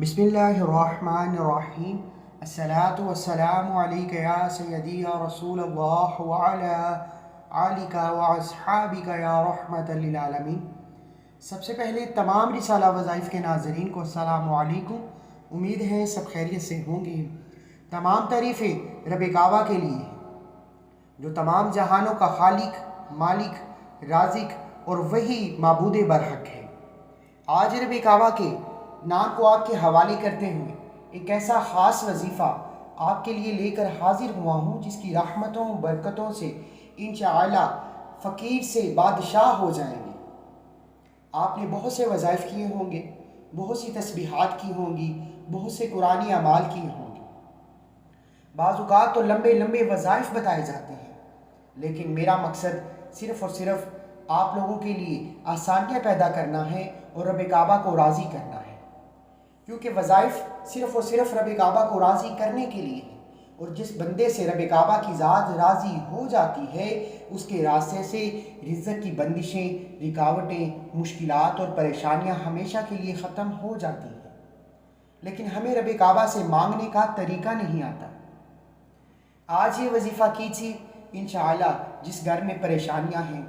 बिस्मिल्लाहिर्रहमानिर्रहीम। अस्सलातु वस्सलामु अलैका या सय्यदी या रसूल अल्लाह व अला आलिका व अस्हाबिका या रहमतल लिल आलमीन। सबसे पहले तमाम रिसाला वज़ाइफ के नाज़रीन को अस्सलामु अलैकुम। उम्मीद है सब खैरियत से होंगे। तमाम तारीफ़ें रब काबा के लिए हैं जो तमाम जहानों का खालिक, मालिक, राज़िक और वही माबूद बरहक है। आज रब काबा के नाम को आपके हवाले करते हुए एक ऐसा ख़ास वजीफ़ा आपके लिए लेकर हाजिर हुआ हूँ जिसकी रहमतों बरकतों से इंशाअल्लाह फ़कीर से बादशाह हो जाएंगे। आपने बहुत से वज़ाइफ किए होंगे, बहुत सी तस्बीहात की होंगी, बहुत से कुरानी अमाल किए होंगे। बाज़ औक़ात तो लंबे लंबे वज़ाइफ बताए जाते हैं, लेकिन मेरा मकसद सिर्फ़ और सिर्फ आप लोगों के लिए आसानियाँ पैदा करना है और रब काबा को राज़ी करना है, क्योंकि वज़ाइफ सिर्फ़ और सिर्फ रब काबा को राज़ी करने के लिए है। और जिस बंदे से रब काबा की ज़ात राज़ी हो जाती है उसके रास्ते से रिज़्क़ की बंदिशें, रुकावटें, मुश्किलात और परेशानियां हमेशा के लिए ख़त्म हो जाती हैं। लेकिन हमें रब काबा से मांगने का तरीका नहीं आता। आज ये वजीफ़ा कीजिए, इंशाअल्लाह जिस घर में परेशानियां हैं,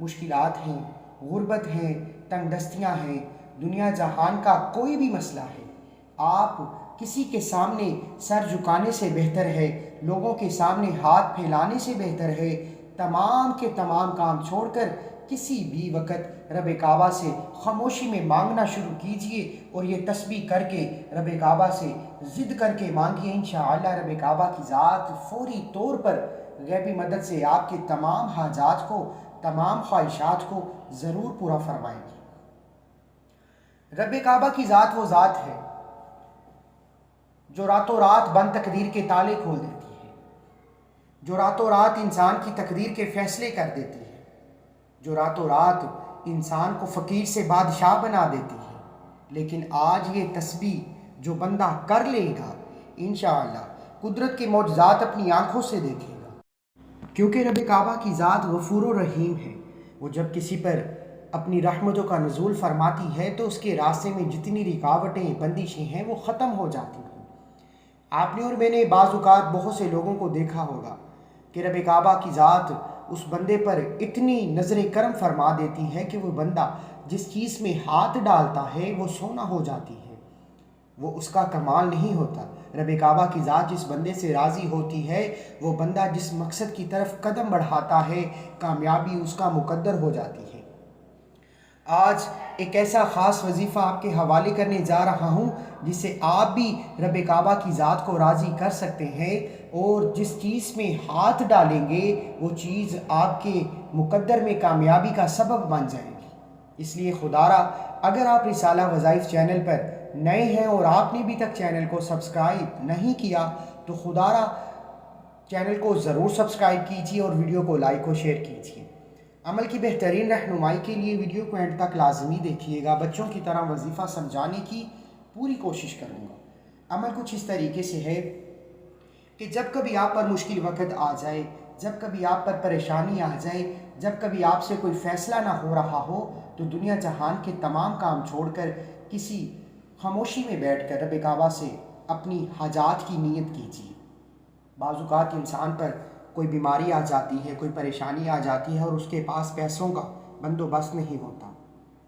मुश्किलात हैं, गुर्बत हैं, तंगदस्तियां हैं, दुनिया जहान का कोई भी मसला है, आप किसी के सामने सर झुकाने से बेहतर है, लोगों के सामने हाथ फैलाने से बेहतर है, तमाम के तमाम काम छोड़कर किसी भी वक़्त रब काबा से खामोशी में मांगना शुरू कीजिए और ये तस्बीह करके रब काबा से ज़िद करके मांगिए। इंशाअल्लाह रब काबा की ज़ात फ़ौरी तौर पर गैबी मदद से आपके तमाम हाजात को, तमाम ख्वाहिशात को ज़रूर पूरा फरमाएंगे। रब काबा की ज़ात वो ज़ात है जो रातों रात बंद तकदीर के ताले खोल देती है, जो रातों रात इंसान की तकदीर के फैसले कर देती है, जो रातों रात इंसान को फ़कीर से बादशाह बना देती है। लेकिन आज ये तस्बीह जो बंदा कर लेगा, इंशाअल्लाह कुदरत के मौजज़ात अपनी आंखों से देखेगा, क्योंकि रब काबा की ज़ात गफूर और रहीम है। वो जब किसी पर अपनी रहमतों का नज़ूल फरमाती है तो उसके रास्ते में जितनी रुकावटें, बंदिशें हैं वो ख़त्म हो जाती हैं। आपने और मैंने बाज़ औक़ात बहुत से लोगों को देखा होगा कि रब काबा की ज़ात उस बंदे पर इतनी नज़र करम फरमा देती है कि वो बंदा जिस चीज़ में हाथ डालता है वो सोना हो जाती है। वो उसका कमाल नहीं होता। रब काबा की ज़ात जिस बंदे से राज़ी होती है, वो बंदा जिस मकसद की तरफ कदम बढ़ाता है, कामयाबी उसका मुकद्दर हो जाती है। आज एक ऐसा ख़ास वजीफ़ा आपके हवाले करने जा रहा हूँ जिससे आप भी रब काबा की ज़ात को राज़ी कर सकते हैं और जिस चीज़ में हाथ डालेंगे वो चीज़ आपके मुकद्दर में कामयाबी का सबब बन जाएगी। इसलिए खुदारा, अगर आप रिसाला वज़ाइफ चैनल पर नए हैं और आपने अभी तक चैनल को सब्सक्राइब नहीं किया तो खुदारा चैनल को ज़रूर सब्सक्राइब कीजिए और वीडियो को लाइक और शेयर कीजिए। अमल की बेहतरीन रहनुमाई के लिए वीडियो को एंड तक लाजमी देखिएगा। बच्चों की तरह वजीफ़ा समझाने की पूरी कोशिश करूँगा। अमल कुछ इस तरीके से है कि जब कभी आप पर मुश्किल वक़्त आ जाए, जब कभी आप पर परेशानी आ जाए, जब कभी आपसे कोई फ़ैसला ना हो रहा हो, तो दुनिया जहान के तमाम काम छोड़कर किसी खामोशी में बैठकर रब काबा से अपनी हाजात की नीयत कीजिए। बाज़ औक़ात इंसान पर कोई बीमारी आ जाती है, कोई परेशानी आ जाती है और उसके पास पैसों का बंदोबस्त नहीं होता।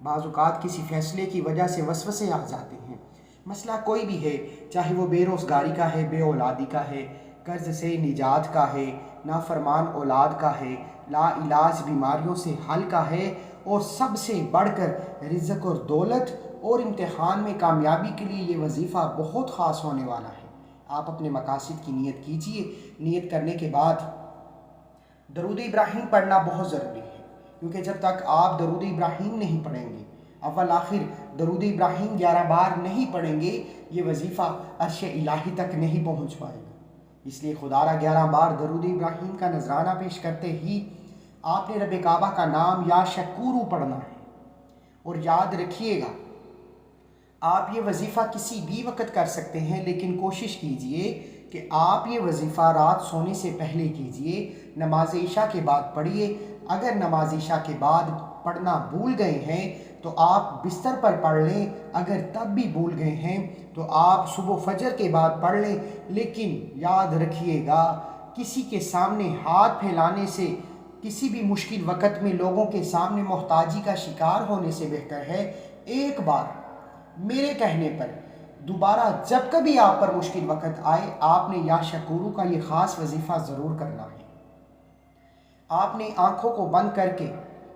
बाज़ औक़ात किसी फ़ैसले की वजह से वसवसे आ जाते हैं। मसला कोई भी है, चाहे वो बेरोज़गारी का है, बे औलादी का है, कर्ज़ से निजात का है, नाफरमान औलाद का है, लाइलाज बीमारियों से हल का है, और सबसे बढ़कर रिज़्क़ और दौलत और इम्तिहान में कामयाबी के लिए ये वजीफ़ा बहुत ख़ास होने वाला है। आप अपने मकासद की नीयत कीजिए। नीयत करने के बाद दरूद इब्राहीम पढ़ना बहुत ज़रूरी है, क्योंकि जब तक आप दरूद इब्राहीम नहीं पढ़ेंगे, अव्वल आखिर दरूद इब्राहीम 11 बार नहीं पढ़ेंगे, ये वजीफ़ा अर्श इलाही तक नहीं पहुँच पाएगा। इसलिए खुदारा 11 बार दरूद इब्राहीम का नजराना पेश करते ही आपने रब काबा का नाम या शकूरू पढ़ना है। और याद रखिएगा, आप ये वजीफ़ा किसी भी वक़्त कर सकते हैं, लेकिन कोशिश कीजिए कि आप ये वजीफ़ा रात सोने से पहले कीजिए। नमाज इशा के बाद पढ़िए। अगर नमाज इशा के बाद پڑھنا بھول گئے ہیں تو آپ بستر پر پڑھ لیں، اگر تب بھی بھول گئے ہیں تو آپ صبح فجر کے بعد پڑھ لیں، لیکن یاد رکھیے گا کسی کے سامنے ہاتھ پھیلانے سے، کسی بھی مشکل وقت میں لوگوں کے سامنے محتاجی کا شکار ہونے سے بہتر ہے ایک بار میرے کہنے پر دوبارہ جب کبھی آپ پر مشکل وقت آئے آپ نے یا شکورو کا یہ خاص وظیفہ ضرور کرنا ہے۔ آپ نے آنکھوں کو بند کر کے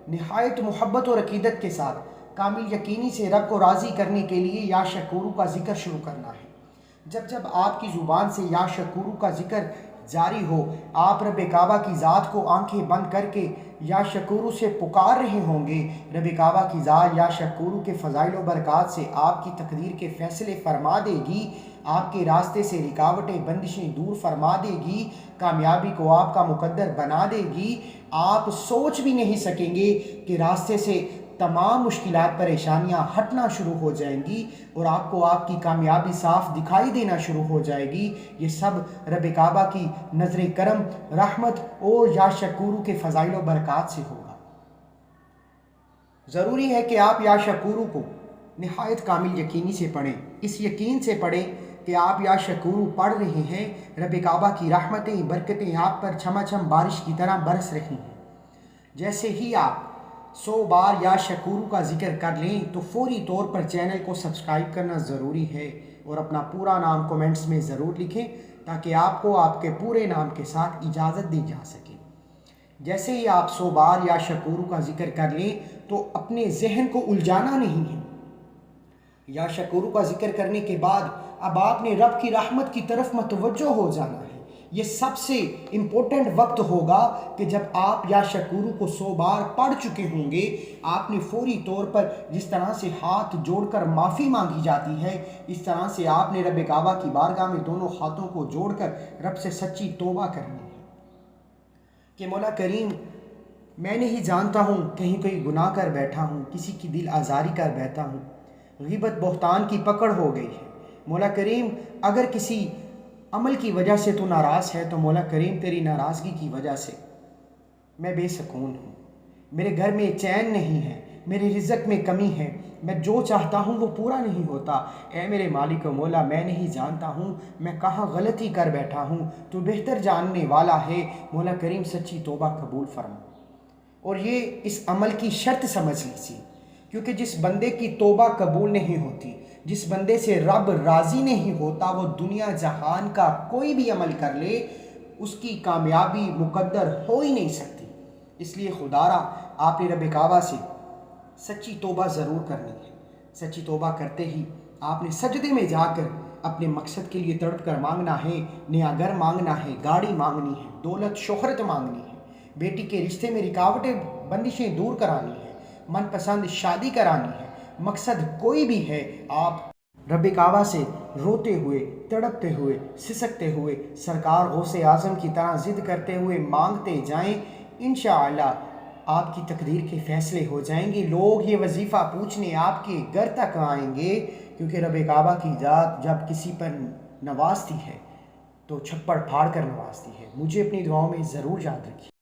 نہایت محبت اور عقیدت کے ساتھ کامل یقینی سے رب کو راضی کرنے کے لیے یا شکورو کا ذکر شروع کرنا ہے۔ جب جب آپ کی زبان سے یا شکورو کا ذکر جاری ہو، آپ رب کعبہ کی ذات کو آنکھیں بند کر کے یا شکورو سے پکار رہے ہوں گے۔ رب کعبہ کی ذات یا شکورو کے فضائل و برکات سے آپ کی تقدیر کے فیصلے فرما دے گی، آپ کے راستے سے رکاوٹیں بندشیں دور فرما دے گی، کامیابی کو آپ کا مقدر بنا دے گی۔ آپ سوچ بھی نہیں سکیں گے کہ راستے سے تمام مشکلات پریشانیاں ہٹنا شروع ہو جائیں گی اور آپ کو آپ کی کامیابی صاف دکھائی دینا شروع ہو جائے گی۔ یہ سب رب کعبہ کی نظر کرم، رحمت اور یا شکورو کے فضائل و برکات سے ہوگا۔ ضروری ہے کہ آپ یا شکورو کو نہایت کامل یقینی سے پڑھیں، اس یقین سے پڑھیں کہ آپ یا شکورو پڑھ رہے ہیں، رب کعبہ کی رحمتیں برکتیں آپ پر چھما چھم بارش کی طرح برس رہی ہیں۔ جیسے ہی آپ 100 بار یا شکورو کا ذکر کر لیں تو فوری طور پر چینل کو سبسکرائب کرنا ضروری ہے اور اپنا پورا نام کومنٹس میں ضرور لکھیں تاکہ آپ کو آپ کے پورے نام کے ساتھ اجازت دی جا سکے۔ جیسے ہی آپ 100 بار یا شکورو کا ذکر کر لیں تو اپنے ذہن کو الجھانا نہیں ہے۔ یا شکورو کا ذکر کرنے کے بعد اب آپ نے رب کی رحمت کی طرف متوجہ ہو جانا ہے۔ یہ سب سے امپورٹنٹ وقت ہوگا کہ جب آپ یا شکورو کو 100 بار پڑھ چکے ہوں گے، آپ نے فوری طور پر جس طرح سے ہاتھ جوڑ کر معافی مانگی جاتی ہے، اس طرح سے آپ نے رب کعبہ کی بارگاہ میں دونوں ہاتھوں کو جوڑ کر رب سے سچی توبہ کرنی ہے کہ مولا کریم میں نہیں جانتا ہوں کہیں کوئی گناہ کر بیٹھا ہوں، کسی کی دل آزاری کر بیٹھا ہوں، غیبت بہتان کی پکڑ ہو گئی ہے۔ مولا کریم اگر کسی عمل کی وجہ سے تو ناراض ہے تو مولا کریم تیری ناراضگی کی وجہ سے میں بے سکون ہوں، میرے گھر میں چین نہیں ہے، میرے رزق میں کمی ہے، میں جو چاہتا ہوں وہ پورا نہیں ہوتا۔ اے میرے مالک و مولا میں نہیں جانتا ہوں میں کہاں غلطی کر بیٹھا ہوں، تو بہتر جاننے والا ہے۔ مولا کریم سچی توبہ قبول فرما، اور یہ اس عمل کی شرط سمجھ لیجیے، کیونکہ جس بندے کی توبہ قبول نہیں ہوتی، جس بندے سے رب راضی نہیں ہوتا، وہ دنیا جہان کا کوئی بھی عمل کر لے اس کی کامیابی مقدر ہو ہی نہیں سکتی۔ اس لیے خدارا آپ نے رب کعبہ سے سچی توبہ ضرور کرنی ہے۔ سچی توبہ کرتے ہی آپ نے سجدے میں جا کر اپنے مقصد کے لیے تڑپ کر مانگنا ہے، نیا گھر مانگنا ہے، گاڑی مانگنی ہے، دولت شہرت مانگنی ہے، بیٹی کے رشتے میں رکاوٹیں بندشیں دور کرانی ہے، من پسند شادی کرانی ہے، مقصد کوئی بھی ہے، آپ رب کعبہ سے روتے ہوئے، تڑپتے ہوئے، سسکتے ہوئے، سرکار غوث اعظم کی طرح ضد کرتے ہوئے مانگتے جائیں، انشاءاللہ آپ کی تقدیر کے فیصلے ہو جائیں گے۔ لوگ یہ وظیفہ پوچھنے آپ کے گھر تک آئیں گے، کیونکہ رب کعبہ کی ذات جب کسی پر نوازتی ہے تو چھپڑ پھاڑ کر نوازتی ہے۔ مجھے اپنی دعاؤں میں ضرور یاد رکھیے۔